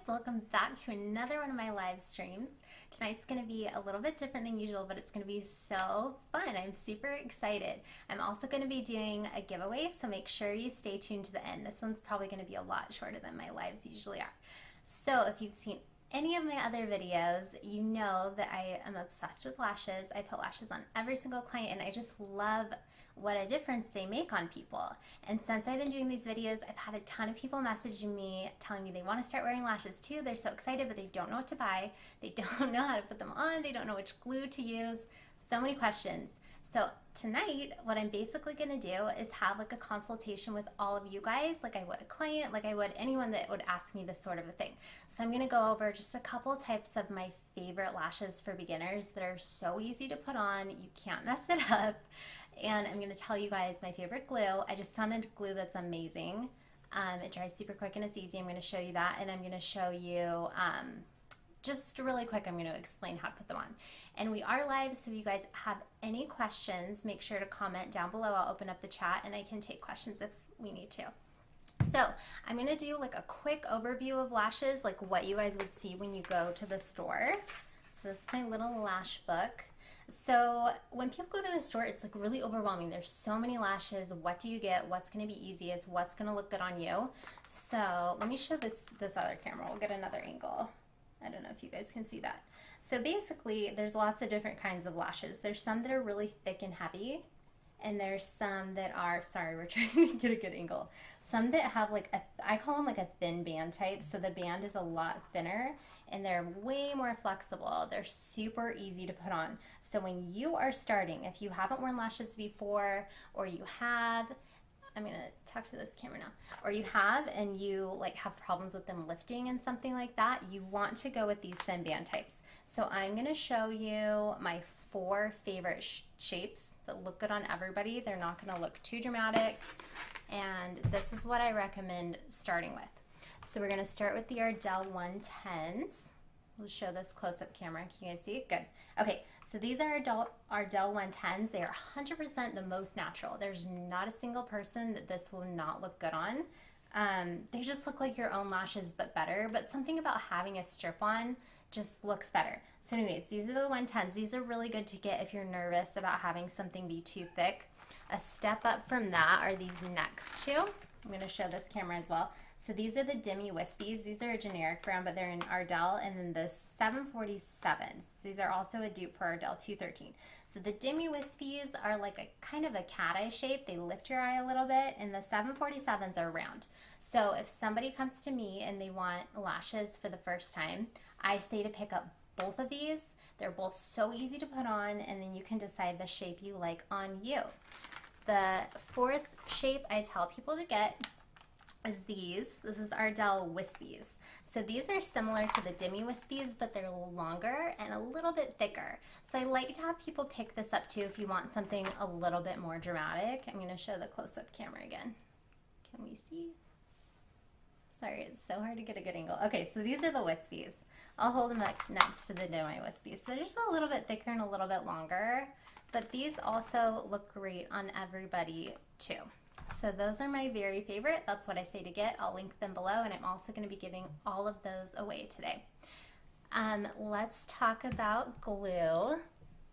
welcome back to another one of my live streams. Tonight's going to be a little bit different than usual, but it's going to be so fun. I'm super excited. I'm also going to be doing a giveaway, so make sure you stay tuned to the end. This one's probably going to be a lot shorter than my lives usually are. So if you've seen any of my other videos, you know that I am obsessed with lashes. I put lashes on every single client, and I just love what a difference they make on people. And since I've been doing these videos, I've had a ton of people messaging me telling me they want to start wearing lashes too. They're so excited, but they don't know what to buy. They don't know how to put them on. They don't know which glue to use. So many questions. So tonight, what I'm basically going to do is have like a consultation with all of you guys, like I would a client, like I would anyone that would ask me this sort of a thing. So I'm going to go over just a couple types of my favorite lashes for beginners that are so easy to put on. You can't mess it up. And I'm going to tell you guys my favorite glue. I just found a glue that's amazing. It dries super quick and it's easy. I'm going to show you that, and I'm going to show you just really quick, I'm going to explain how to put them on. And we are live, so if you guys have any questions, make sure to comment down below. I'll open up the chat and I can take questions if we need to. So I'm going to do like a quick overview of lashes, like what you guys would see when you go to the store. So this is my little lash book. So when people go to the store, it's like really overwhelming. There's so many lashes. What do you get? What's going to be easiest? What's going to look good on you? So let me show this other camera. We'll get another angle. I don't know if you guys can see that. So basically, there's lots of different kinds of lashes. There's some that are really thick and heavy, and there's some that are, sorry, we're trying to get a good angle. Some that have like I call them like a thin band type. So the band is a lot thinner and they're way more flexible. They're super easy to put on. So when you are starting, if you haven't worn lashes before, or you have, I'm gonna talk to this camera now, or you have and you like have problems with them lifting and something like that, you want to go with these thin band types. So I'm gonna show you my 4 favorite shapes that look good on everybody. They're not gonna look too dramatic, and this is what I recommend starting with. So we're gonna start with the Ardell 110s. We'll show this close-up camera. Can you guys see it? Good. Okay, so these are Ardell 110s. They are 100% the most natural. There's not a single person that this will not look good on. They just look like your own lashes, but better. But something about having a strip on just looks better. So anyways, these are the 110s. These are really good to get if you're nervous about having something be too thick. A step up from that are these next two. I'm going to show this camera as well. So these are the Demi Wispies. These are a generic brand, but they're in Ardell. And then the 747s. These are also a dupe for Ardell 213. So the Demi Wispies are like a kind of a cat-eye shape. They lift your eye a little bit. And the 747s are round. So if somebody comes to me and they want lashes for the first time, I say to pick up both of these. They're both so easy to put on, and then you can decide the shape you like on you. The 4th shape I tell people to get is these. This is Ardell Whispies. So these are similar to the Demi Wispies, but they're longer and a little bit thicker. So I like to have people pick this up too if you want something a little bit more dramatic. I'm going to show the close-up camera again. Can we see? Sorry, it's so hard to get a good angle. Okay, so these are the Whispies. I'll hold them up next to the Demi Wispies. So they're just a little bit thicker and a little bit longer, but these also look great on everybody too. So those are my very favorite. That's what I say to get. I'll link them below, and I'm also going to be giving all of those away today. Let's talk about glue.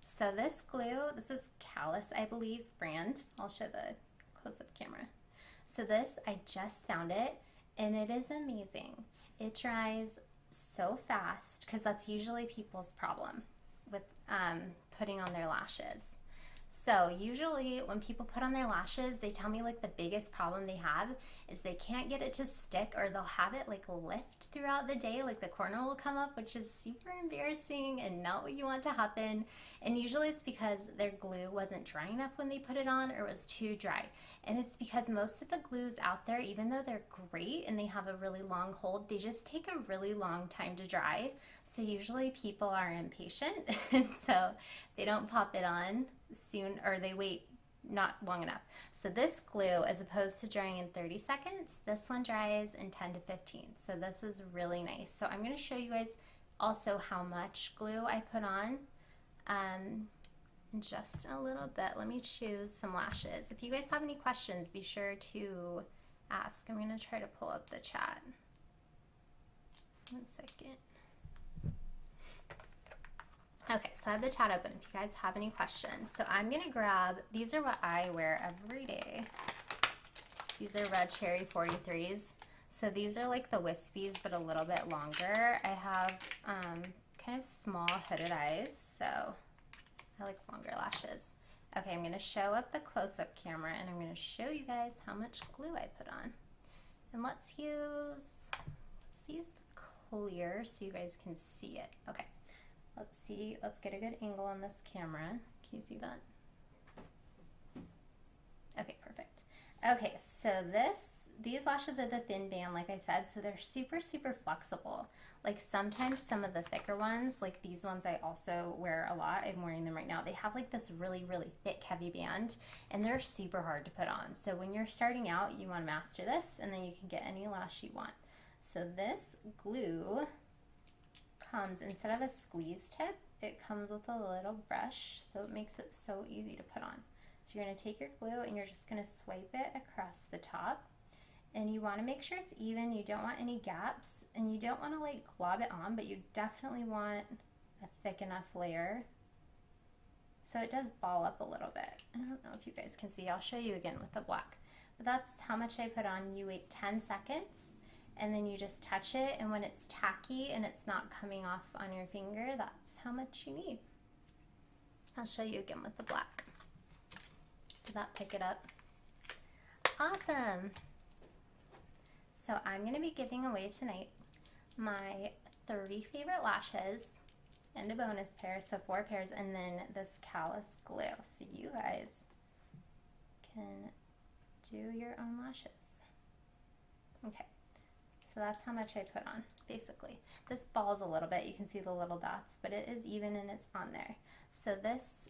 So this glue, this is Callus, I believe, brand. I'll show the close-up camera. So this, I just found it, and it is amazing. It dries so fast, because that's usually people's problem with putting on their lashes. So usually when people put on their lashes, they tell me like the biggest problem they have is they can't get it to stick, or they'll have it like lift throughout the day, like the corner will come up, which is super embarrassing and not what you want to happen. And usually it's because their glue wasn't dry enough when they put it on, or it was too dry. And it's because most of the glues out there, even though they're great and they have a really long hold, they just take a really long time to dry. So usually people are impatient and so they don't pop it on soon, or they wait not long enough. So this glue, as opposed to drying in 30 seconds, this one dries in 10 to 15. So this is really nice. So I'm going to show you guys also how much glue I put on in just a little bit. Let me choose some lashes. If you guys have any questions, be sure to ask. I'm going to try to pull up the chat. One second. Okay, so I have the chat open if you guys have any questions. So I'm gonna grab, these are what I wear every day. These are red cherry 43s. So these are like the Whispies, but a little bit longer. I have kind of small hooded eyes, so I like longer lashes. Okay, I'm gonna show up the close-up camera and I'm gonna show you guys how much glue I put on. And let's use the clear so you guys can see it. Okay, let's get a good angle on this camera. Can you see that? Okay, perfect. Okay, so these lashes are the thin band, like I said, so they're super, super flexible. Like sometimes some of the thicker ones, like these ones I also wear a lot, I'm wearing them right now, they have like this really, really thick, heavy band, and they're super hard to put on. So when you're starting out, you want to master this, and then you can get any lash you want. So this glue comes, instead of a squeeze tip, it comes with a little brush, so it makes it so easy to put on. So you're going to take your glue and you're just going to swipe it across the top, and you want to make sure it's even. You don't want any gaps, and you don't want to like glob it on, but you definitely want a thick enough layer so it does ball up a little bit. I don't know if you guys can see. I'll show you again with the black, but that's how much I put on. You wait 10 seconds and then you just touch it, and when it's tacky and it's not coming off on your finger, that's how much you need. I'll show you again with the black. Did that pick it up? Awesome. So I'm going to be giving away tonight my 30 favorite lashes and a bonus pair, so 4 pairs, and then this callus glue, so you guys can do your own lashes. Okay, so that's how much I put on, basically. This balls a little bit, you can see the little dots, but it is even and it's on there. So this,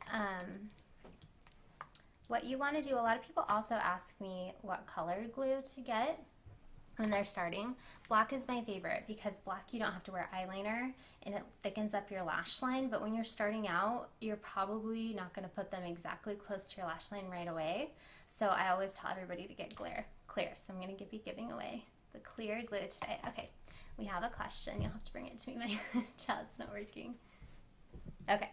what you want to do, a lot of people also ask me what color glue to get when they're starting. Black is my favorite because black, you don't have to wear eyeliner and it thickens up your lash line, but when you're starting out, you're probably not going to put them exactly close to your lash line right away. So I always tell everybody to get clear. So I'm going to be giving away the clear glue today. Okay, we have a question. You'll have to bring it to me. My chat's not working. Okay.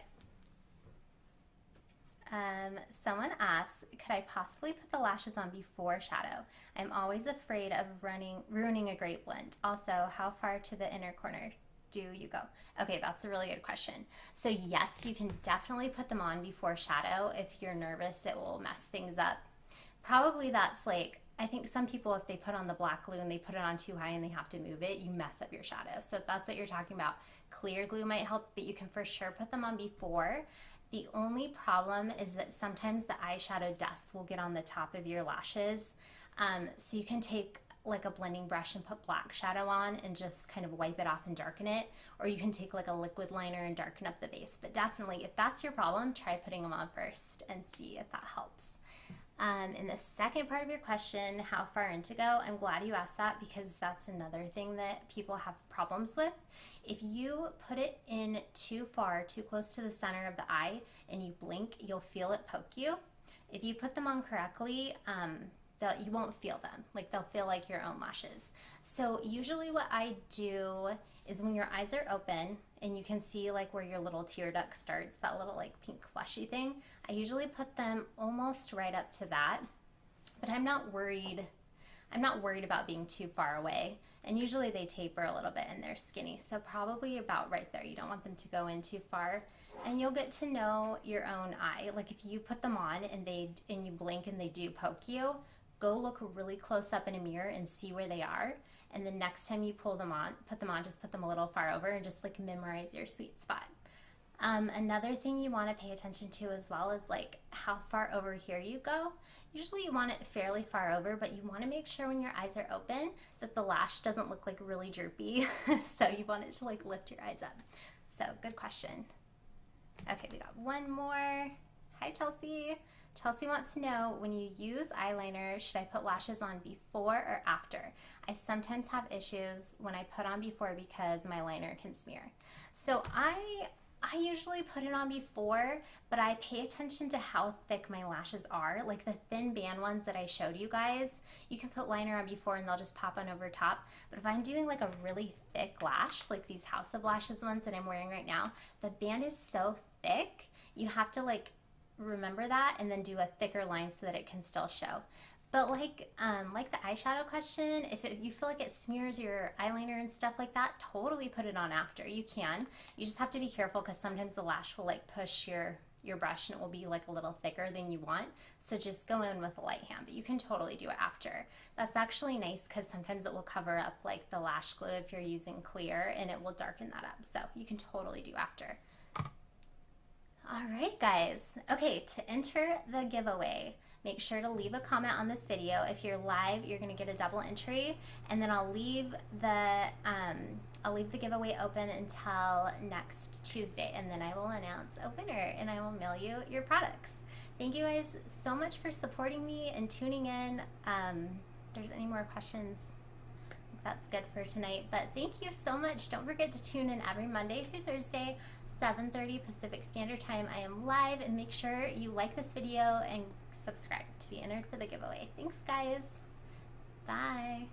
Someone asks, could I possibly put the lashes on before shadow? I'm always afraid of ruining a great blend. Also, how far to the inner corner do you go? Okay, that's a really good question. So yes, you can definitely put them on before shadow. If you're nervous it will mess things up. Probably that's like, I think some people, if they put on the black glue and they put it on too high and they have to move it, you mess up your shadow. So if that's what you're talking about, clear glue might help, but you can for sure put them on before. The only problem is that sometimes the eyeshadow dust will get on the top of your lashes. So you can take like a blending brush and put black shadow on and just kind of wipe it off and darken it. Or you can take like a liquid liner and darken up the base. But definitely, if that's your problem, try putting them on first and see if that helps. In the second part of your question, how far in to go, I'm glad you asked that because that's another thing that people have problems with. If you put it in too far, too close to the center of the eye, and you blink, you'll feel it poke you. If you put them on correctly, you won't feel them. Like they'll feel like your own lashes. So usually what I do is when your eyes are open and you can see like where your little tear duct starts, that little like pink fleshy thing, I usually put them almost right up to that, but I'm not worried about being too far away. And usually they taper a little bit and they're skinny, so probably about right there. You don't want them to go in too far, and you'll get to know your own eye. Like if you put them on and you blink and they do poke you, go look really close up in a mirror and see where they are. And the next time you put them on, just put them a little far over and just like memorize your sweet spot. Another thing you want to pay attention to as well is like how far over here you go. Usually you want it fairly far over, but you want to make sure when your eyes are open that the lash doesn't look like really droopy. So you want it to like lift your eyes up. So good question. Okay, we got one more. Hi, Chelsea. Chelsea wants to know, when you use eyeliner, should I put lashes on before or after? I sometimes have issues when I put on before because my liner can smear. So I I usually put it on before, but I pay attention to how thick my lashes are. Like the thin band ones that I showed you guys, you can put liner on before and they'll just pop on over top. But if I'm doing like a really thick lash, like these House of Lashes ones that I'm wearing right now, the band is so thick, you have to like remember that and then do a thicker line so that it can still show. But like the eyeshadow question, if you feel like it smears your eyeliner and stuff like that, totally put it on after. You can. You just have to be careful because sometimes the lash will like push your brush and it will be like a little thicker than you want. So just go in with a light hand, but you can totally do it after. That's actually nice because sometimes it will cover up like the lash glue if you're using clear and it will darken that up. So you can totally do after. All right, guys. Okay, to enter the giveaway, make sure to leave a comment on this video. If you're live, you're gonna get a double entry, and then I'll leave the giveaway open until next Tuesday, and then I will announce a winner and I will mail you your products. Thank you guys so much for supporting me and tuning in. If there's any more questions, that's good for tonight, but thank you so much. Don't forget to tune in every Monday through Thursday, 7:30 Pacific Standard Time. I am live, and make sure you like this video and subscribe to be entered for the giveaway. Thanks, guys. Bye.